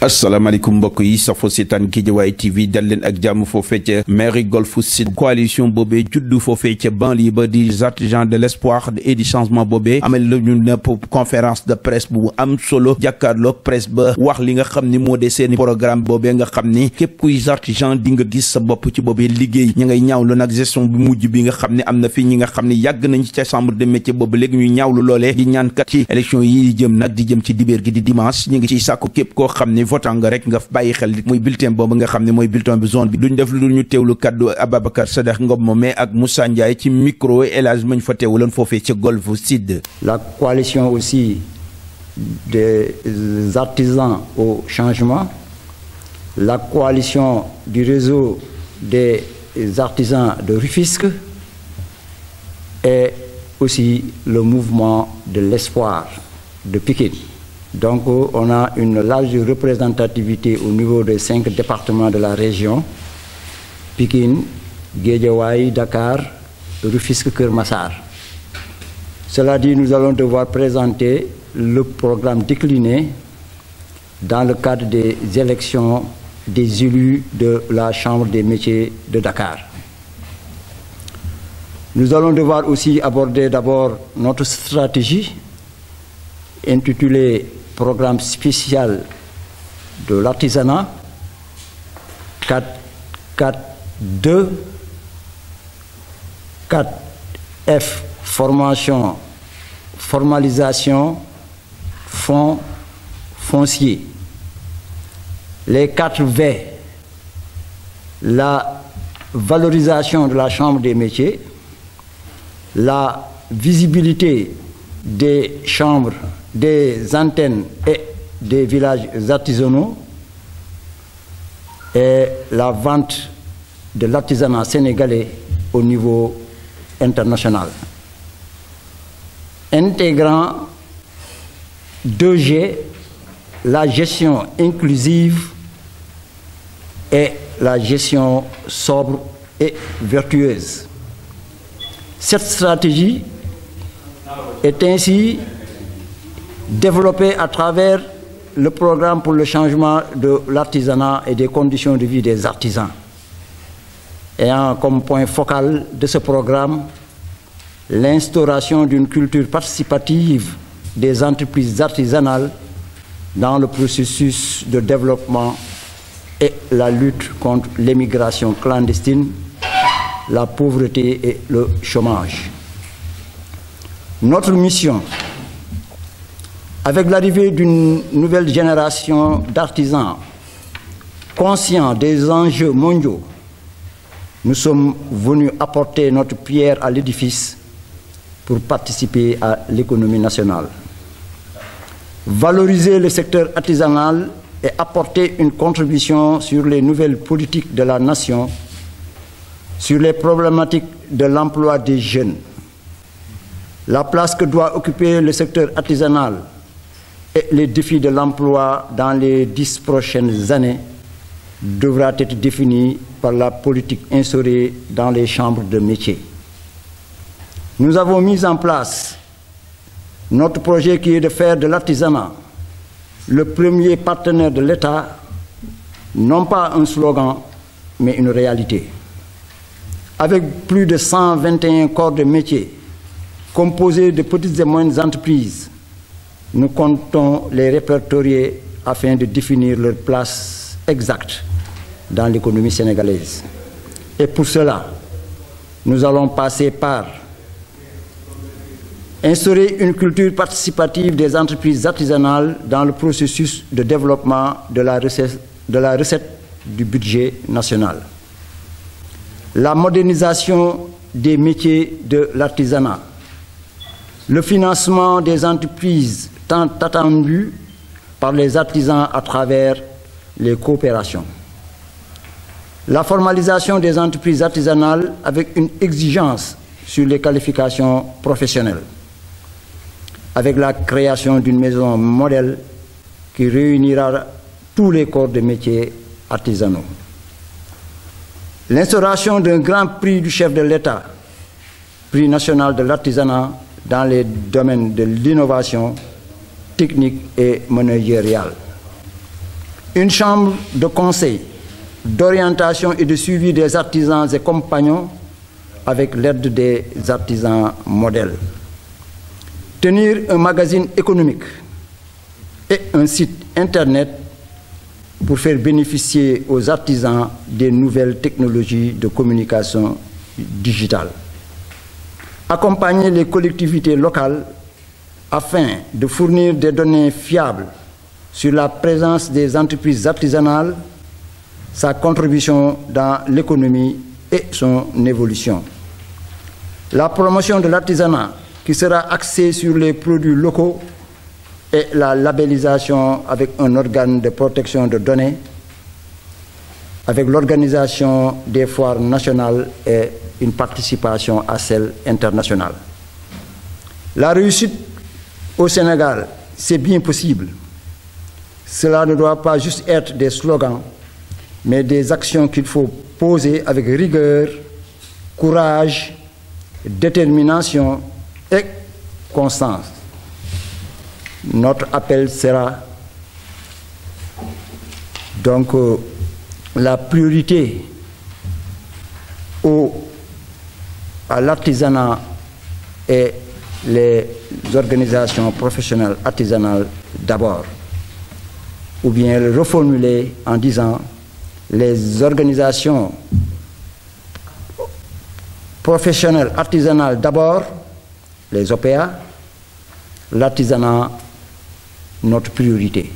asalaamaaleykum mbokk yi safo seetaan Guédiawaye TV dal leen ak jàmm foofee ca mairie Golf Sud coalition boobee juddu foofee ca banlieue ba di artisans de l'espoir et du changement boobee amal la ñu nepp conférence de presse bu am solo jàkkaarloog presse ba wax li nga xam ni moo de seeni programme boobee nga xam ni képp kuy artisan di nga gis sa bopp ci boobee liggéey ñi ngay ñaawlu nag gestion bu mujj bi nga xam ne am na fi ñi nga xam ne yàgg nañ ca chambre de métier boobu léegi ñuy ñaawlu loolee di ñaan kat ci élection yi jëm nag di jëm ci dibéer gi di dimanche ñi ngi ciy sàkku képp koo xam ni votant nga rek nga bàyyi xel muy bulletin boobu nga xam ne mooy bulletin bi zone bi duñ def lu dul ñu teewlu kaddu Ababacar Sadakh Ngom moomee ak Moussa Ndiaye ci micro élage mañ fa teewuloon foofee ca Golf Sud. La coalition aussi des artisans au changement, la coalition du réseau des artisans de Rufisque et aussi le mouvement de l'espoir de Pikine. Donc on a une large représentativité au niveau des 5 départements de la région, Pikine, Guédiawaye, Dakar, Rufisque, Keur Massar. Cela dit, nous allons devoir présenter le programme décliné dans le cadre des élections des élus de la Chambre des métiers de Dakar. Nous allons devoir aussi aborder d'abord notre stratégie intitulée Programme spécial de l'artisanat 4.4.2 4F formation, formalisation, fonds foncier. Les 4V, la valorisation de la Chambre des métiers, la visibilité des chambres, des antennes et des villages artisanaux et la vente de l'artisanat sénégalais au niveau international. Intégrant 2G, la gestion inclusive et la gestion sobre et vertueuse. Cette stratégie est ainsi développée à travers le programme pour le changement de l'artisanat et des conditions de vie des artisans, ayant comme point focal de ce programme l'instauration d'une culture participative des entreprises artisanales dans le processus de développement et la lutte contre l'émigration clandestine, la pauvreté et le chômage. Notre mission, avec l'arrivée d'une nouvelle génération d'artisans conscients des enjeux mondiaux, nous sommes venus apporter notre pierre à l'édifice pour participer à l'économie nationale. Valoriser le secteur artisanal et apporter une contribution sur les nouvelles politiques de la nation, sur les problématiques de l'emploi des jeunes. La place que doit occuper le secteur artisanal et les défis de l'emploi dans les 10 prochaines années devra être définie par la politique instaurée dans les chambres de métiers. Nous avons mis en place notre projet qui est de faire de l'artisanat le premier partenaire de l'État, non pas un slogan, mais une réalité. Avec plus de 121 corps de métiers composés de petites et moyennes entreprises, nous comptons les répertorier afin de définir leur place exacte dans l'économie sénégalaise. Et pour cela, nous allons passer par instaurer une culture participative des entreprises artisanales dans le processus de développement de la recette du budget national. La modernisation des métiers de l'artisanat. Le financement des entreprises tant attendues par les artisans à travers les coopérations. La formalisation des entreprises artisanales avec une exigence sur les qualifications professionnelles, avec la création d'une maison modèle qui réunira tous les corps de métiers artisanaux. L'instauration d'un grand prix du chef de l'État, prix national de l'artisanat dans les domaines de l'innovation technique et managériale. Une chambre de conseil, d'orientation et de suivi des artisans et compagnons avec l'aide des artisans modèles. Tenir un magazine économique et un site internet pour faire bénéficier aux artisans des nouvelles technologies de communication digitale. Accompagner les collectivités locales afin de fournir des données fiables sur la présence des entreprises artisanales, sa contribution dans l'économie et son évolution. La promotion de l'artisanat qui sera axée sur les produits locaux et la labellisation avec un organe de protection de données, avec l'organisation des foires nationales et une participation à celles internationales. La réussite au Sénégal, c'est bien possible. Cela ne doit pas juste être des slogans, mais des actions qu'il faut poser avec rigueur, courage, détermination et constance. Notre appel sera donc la priorité à l'artisanat et les organisations professionnelles artisanales d'abord, ou bien le reformuler en disant les organisations professionnelles artisanales d'abord, les OPA, l'artisanat, notre priorité.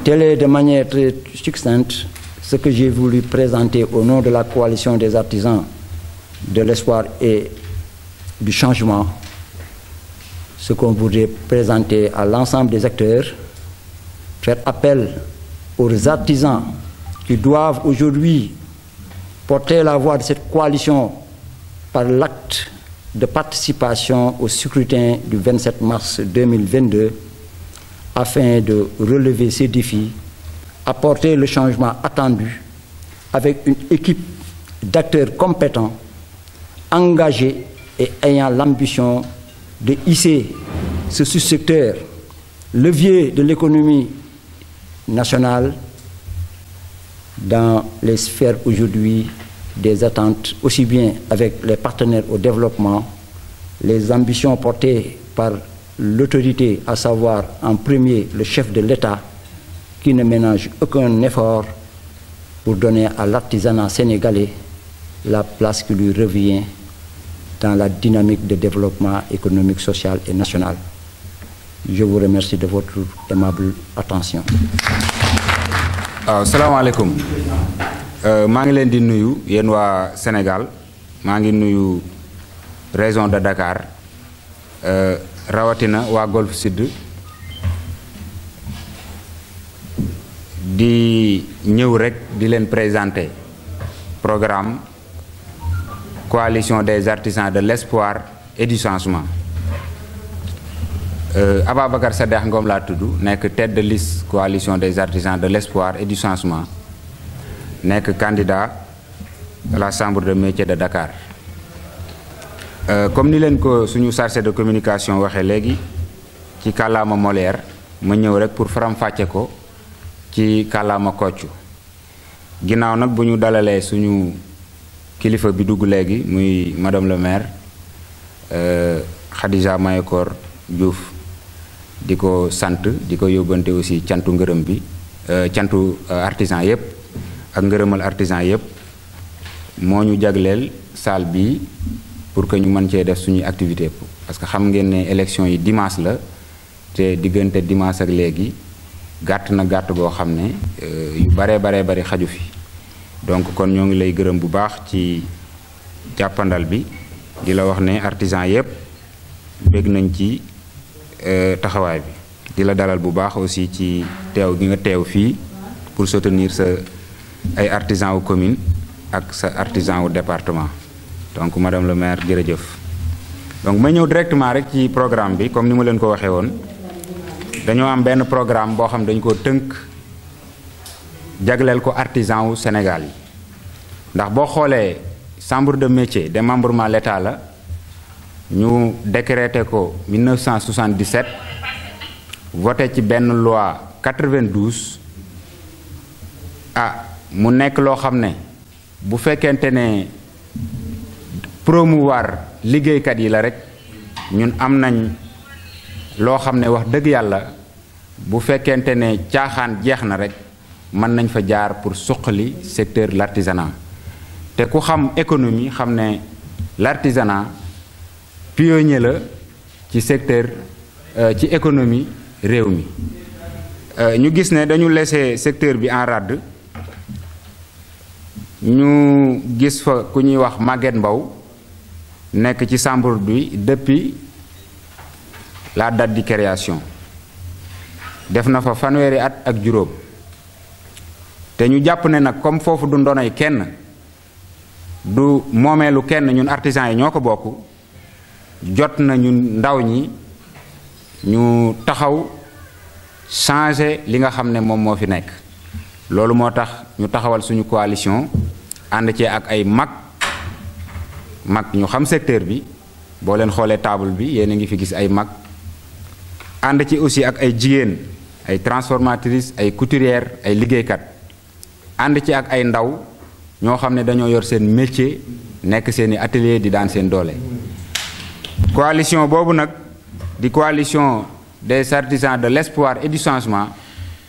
Telle est de manière très succincte ce que j'ai voulu présenter au nom de la coalition des artisans de l'espoir et du changement, ce qu'on voudrait présenter à l'ensemble des acteurs, faire appel aux artisans qui doivent aujourd'hui porter la voix de cette coalition par l'acte de participation au scrutin du 27 mars 2022 afin de relever ces défis, apporter le changement attendu avec une équipe d'acteurs compétents, engagés et ayant l'ambition de hisser ce sous-secteur, levier de l'économie nationale, dans les sphères aujourd'hui des attentes, aussi bien avec les partenaires au développement, les ambitions portées par l'autorité, à savoir en premier le chef de l'État, qui ne ménage aucun effort pour donner à l'artisanat sénégalais la place qui lui revient dans la dynamique de développement économique, social et national. Je vous remercie de votre aimable attention. Salaamaaleykum maa ngi leen di nuyu yéen waa Sénégal maa ngi nuyu région de Dakar rawatina waa Golf Sud di ñëw rek di leen présenter programme coalition des artisans de l'espoir et du changement. Ababacar Sadekh Ngom laa tudd nekk tête de liste coalition des artisans de l'espoir et du changement nekk candidat à la chambre de métier de Dakar. Comme ni leen ko suñu chargé de communication waxee léegi ci kàllaama Molière ma ñëw rek pour faram-fàcce ko ci kàllaama Kocc. Ginnaaw nag bu ñu dalalee suñu kilifa bi dugg léegi muy madame le maire Khadija Mayekor Diouf di ko sant di ko yóbbante aussi cantu ngërëm bi cantu artisan yépp ak ngërëmal artisan yépp moo ñu jagleel salle bi pour que ñu mën cee def suñuy activité parce que xam ngeen ne élection yi dimanche la te diggante dimanche ak léegi gàtt na gàtt goo xam ne yu bare xaju fi donc kon ñoo ngi lay gërëm bu baax ci jàppandal bi di la wax ne artisan yépp bég nañ ci taxawaay bi di la dalal bu baax aussi ci teew gi nga teew fii pour soutenir sa ay artisans wu commune ak sa artisan wu département donc madame le maire jërëjëf. Donc ma ñëw directement rek ci programme bi comme ni ma leen ko waxee woon dañoo am benn programme boo xam dañ ko tënk jagleel ko artisan wu Sénégal yi ndax boo xoolee chambre de métier démembrement l'État la ñu décrété ko 1977 voté ci benn loi 92 mu nekk loo xam ne bu fekkente ne promouvoir liggéeykat yi la rek ñun am nañ loo xam ne wax dëgg yàlla bu fekkente ne caaxaan jeex na rek mën nañ fa jaar pour suqali secteur l'artisanat te ku xam économie xam ne l'artisanat pionnier la ci secteur ci économie réew mi ñu gis ne dañu laisser secteur bi en rade ñu gis fa ku ñuy wax Maguette Mbow nekk ci chambre bi depuis la date de création def na fa fanweeri at ak juróom te ñu jàpp ne nag comme foofu du ndonay kenn du moomeelu kenn ñun artisans yi ñoo ko bokk jot na ñun ndaw ñi ñu taxaw changer li nga xam ne moom moo fi nekk loolu moo tax ñu taxawal suñu coalition ànd ci ak ay mag ñu xam secteur bi boo leen xoolee table bi yéen a ngi fi gis ay mag ànd ci aussi ak ay jigéen ay transformatrices ay couturières ay liggéeykat ànd ci ak ay ndaw ñoo xam ne dañoo yor seen métier nekk seeni atelier di daan seen doole coalition boobu nag di coalition des artisans de l'espoir et du changement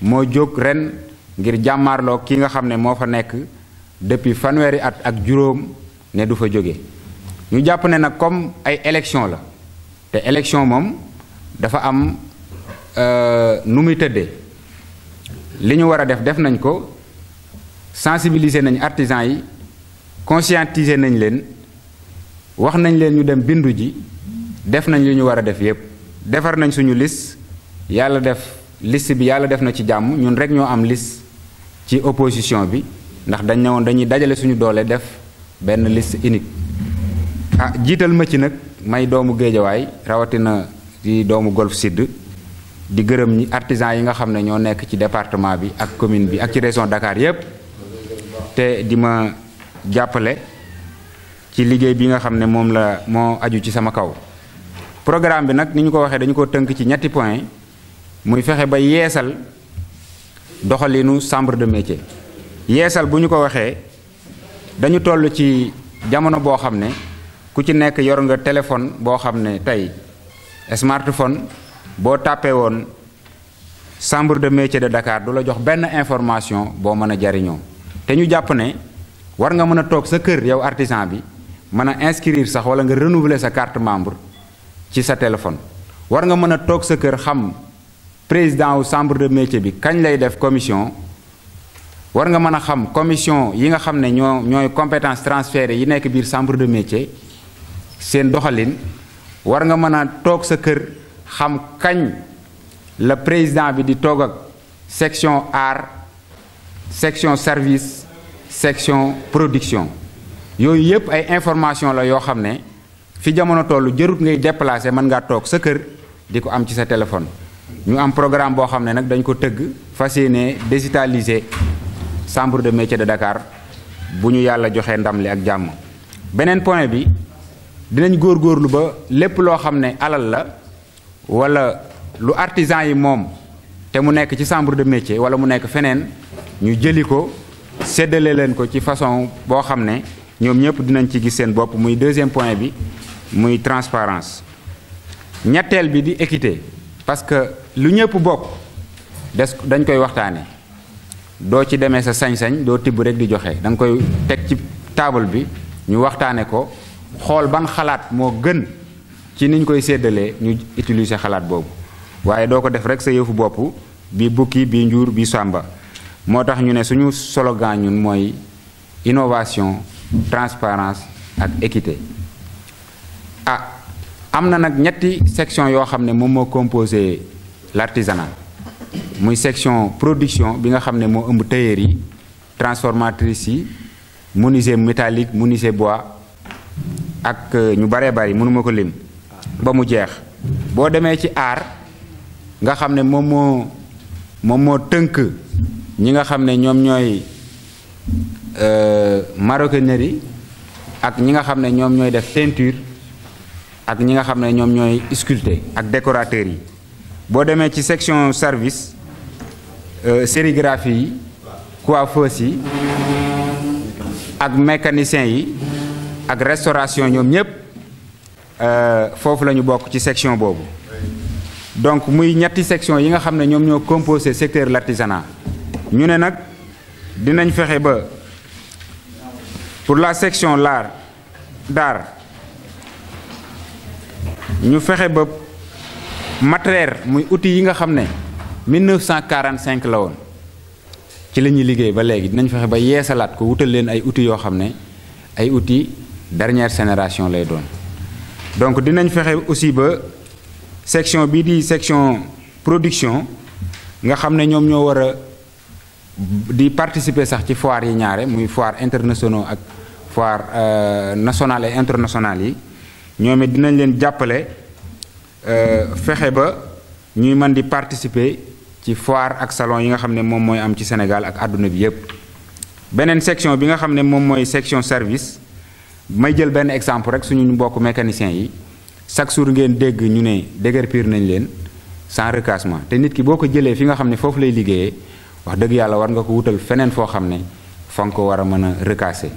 moo jóg ren ngir jàmmaarloo ki nga xam ne moo fa nekk depuis fanweeri at ak juróom ne du fa jóge ñu jàpp ne nag comme ay élection la te élection moom dafa am nu muy tëddee li ñu war a def nañ ko sensibiliser nañ artisans yi conscientiser nañ leen wax nañ leen ñu dem bindu ji def nañ li ñu war a def yépp defar nañ suñu liste yàlla def liste bi yàlla def na ci jàmm ñun rek ñoo am liste ci opposition bi ndax dañ ne woon dañuy dajale suñu doole def benn liste unique jiital ma ci nag may doomu Géejawaay rawatina di doomu Golf Sud di gërëm ñi artisans yi nga xam ne ñoo nekk ci département bi ak commune bi ak ci région Dakar yépp te di ma jàppale ci liggéey bi nga xam ne moom la moo aju ci sama kaw programme bi nag ni ñu ko waxee dañu ko tënk ci ñetti point muy fexe ba yeesal doxalinu chambre de métier yeesal bu ñu ko waxee dañu toll ci jamono boo xam ne ku ci nekk yor nga téléphone boo xam ne tey smartphone boo tàppee woon chambre de métier de Dakar du la jox benn information boo mën a jariñoo te ñu jàpp ne war nga mën a toog sa kër yow artisan bi mën a inscrire sax wala nga renouveler sa carte membre ci sa téléphone war nga mën a toog sa kër xam président wu chambre de métier bi kañ lay def commission war nga mën a xam commission yi nga xam ne ñooy compétence transférées yi nekk biir chambre de métier seen doxalin war nga mën a toog sa kër xam kañ la président bi di toog ak section art section service section production yooyu yépp ay information la yoo xam ne fi jamono tollu jërut ngay déplacer mën ngaa toog sa kër di ko am ci sa téléphone ñu am programme boo xam ne nag dañ ko tëgg fas yéene digitaliser chambre de métier de Dakar bu ñu yàlla joxee ndam li ak jàmm beneen point bi dinañ góorgóorlu ba lépp loo xam ne alal la wala lu artisan yi moom te mu nekk ci chambre de métier wala mu nekk feneen ñu jëli ko séddale leen ko ci façon boo xam ne ñoom ñëpp dinañ ci gis seen bopp muy deuxième point bi muy transparence ñetteel bi di équité parce que lu ñëpp bokk dañ koy waxtaane doo ci demee sa sañ-sañ doo tibb rek di joxe da nga koy teg ci table bi ñu waxtaane ko xool ban xalaat moo gën ci niñ koy séddalee ñu utiliser xalaat boobu waaye doo ko def rek sa yëfu bopp bi bukki bi njuur bi sàmba moo tax ñu ne suñu slogan ñun mooy innovation transparence ak équité am na nag ñetti section yoo xam ne moom moo composé l'artisanat muy section production bi nga xam ne moo ëmb tailleur yi transformatrice yi menuisier métallique menuisier bois ak ñu baree bari mënuma ko lim ba mu jeex boo demee ci art nga xam ne moom moo tënk ñi nga xam ne ñoom ñooy maroquinerie ak ñi nga xam ne ñoom ñooy def peinture ak ñi nga xam ne ñoom ñooy sculpter ak décorateurs yi. boo demee ci section service sérigraphie yi coiffeuse yi ak mécanicien yi ak restauration ñoom ñëpp foofu la ñu bokk ci section boobu. donc muy ñetti section yi nga xam ne ñoom ñoo composé secteur l'artisanat. ñu ne nag dinañ fexe ba pour la section d'art ñu fexe ba matériel muy outil yi nga xam ne 1945 la woon ci la ñuy liggéey ba léegi dinañ fexe ba yeesalaat ko wutal leen ay outils yoo xam ne ay outils dernière génération lay doon. donc dinañ fexe aussi ba section bii di section production nga xam ne ñoom ñoo war a di participer sax ci foire yi ñaare muy foire internationaux ak foire nationale et internationale yi ñoom it dinañ leen jàppale fexe ba ñuy mën di participer ci foire ak salon yi nga xam ne moom mooy am ci Sénégal ak àdduna bi yépp. beneen section bi nga xam ne moom mooy section service may jël benn exemple rek suñu mbokk mécaniciens yi chaque jour ngeen dégg ñu ne déguerpir nañ leen sans recassement te nit ki boo ko jëlee fi nga xam ne foofu lay liggéeyee wax dëgg yàlla war nga ko wutal feneen foo xam ne fa nga ko war a mën a recasser.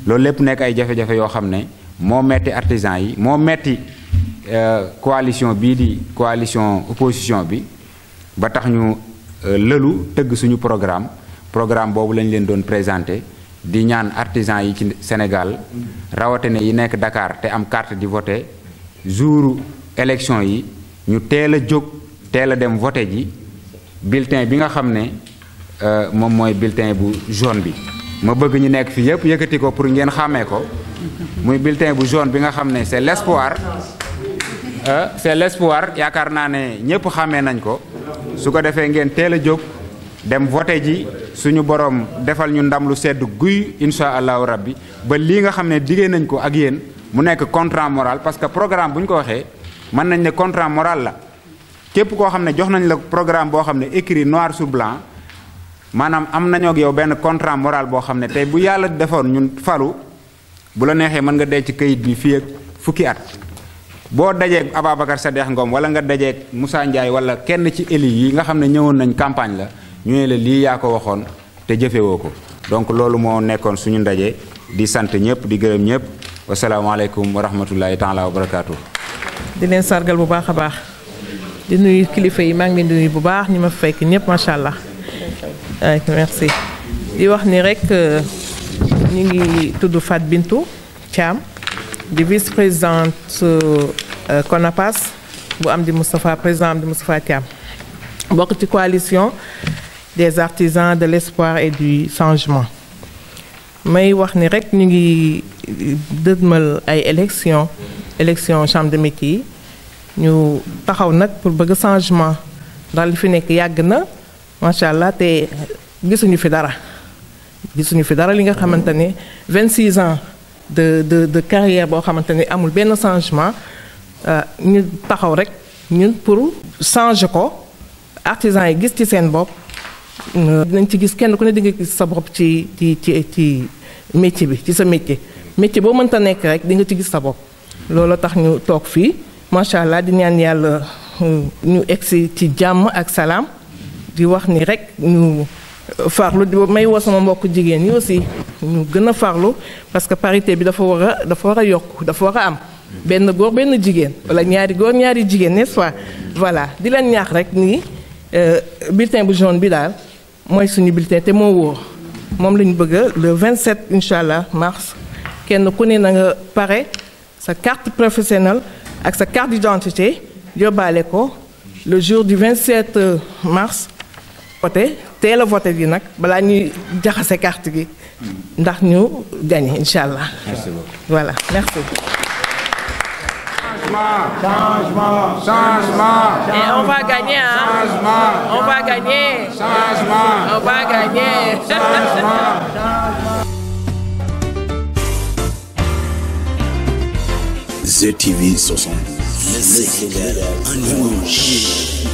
loolu lépp nekk ay jafe-jafe yoo xam ne moo metti artisan yi moo metti coalition bii di coalition opposition bi ba tax ñu lëlu tëgg suñu programme boobu lañ leen doon présenté di ñaan artisan yi ci Sénégal rawatina yi nekk Dakar te am carte di voter jour élection yi ñu teel a jóg teel a dem voter ji bulletin bi nga xam ne moom mooy bulletin bu jaune bi. ma bëgg ñu nekk fi yëpp yëkkati ko pour ngeen xàmmee ko muy bulletin bu jaune bi nga xam ne c'est l'espoir yaakaar naa ne ñëpp xàmmee nañ ko su ko defee ngeen teel a jóg dem voté ji suñu borom defal ñu ndam lu sedd guy incha allahu rabbi ba lii nga xam ne diggee nañ ko ak yéen mu nekk contrat moral parce que programme bu ñu ko waxee mën nañ ne contrat moral la képp koo xam ne jox nañ la programme boo xam ne écrit noir sur blanc maanaam am nañoo ak yow benn contrat moral boo xam ne tey bu yàlla defoon ñun falu bu la neexee mën nga dee ci kayit bi fii ak fukki at boo dajeeg Ababacar Sadekh Ngom wala nga dajeeg Moussa Ndiaye wala kenn ci éli yi nga xam ne ñëwoon nañ campagne la ñu ne la lii yaa ko waxoon te jëfewoo ko donc loolu moo nekkoon suñu ndaje di sant ñëpp di gërëm ñëpp wasalaamaaleykum wa rahmatullahi taala wa barakaatu. di leen sargal bu baax a baax di nuyu kilifa yi maa ngi leen di nuyu bu baax ñi ma fekk ñëpp macha allah. merci di wax ni rek ñu ngi tudd Fat Bintou Thiam di vice-présidente CONAPAS bu Amdi Moustapha président Amdi Moustapha Thiam bokk ci coalition des artisans de l'espoir et du changement. may wax ni rek ñu ngi dëdmal ay élection chambre de métiers yi ñu taxaw nag pour bëgg changement ndax li fi nekk yàgg na macha allah te gisuñu fi dara li nga xamante ne 26 ans de carrière boo xamante ne amul benn changement ñu taxaw rek ñun pour changer ko artisans yi gis ci seen bopp dinañ ci gis kenn ku ne di nga gis sa bopp ci métier bi ci sa métier boo mënta nekk rek di nga ci gis sa bopp loolu tax ñu toog fii macha allah di ñaan yàlla ñu egsi ci jàmm ak salaam di wax ni rek ñu farlu di may woo sama mbokk jigéen ñi aussi ñu gën a farlu parce que parité bi dafa war a yokk dafa war a am benn góor benn jigéen wala ñaari góor ñaari jigéen n'est-ce pas voilà di leen ñaax rek ni bulletin bu jaune bi daal mooy suñu bulletin te moo wóor moom la ñu bëgg le 27 incha allah mars kenn ku ne na nga pare sa carte professionnelle ak sa carte d'identité yóbbaale ko le jour du 27 mars voté teel a voté gi nag balaa ñuy jaxase carte gi ndax ñu gagné incha allah. Merci beaucoup. Voilà, merci. Changement. Et on va gagner, hein? Changement. On va gagner. Changement. On va gagner. ZTV 72. Le Sénégal en image.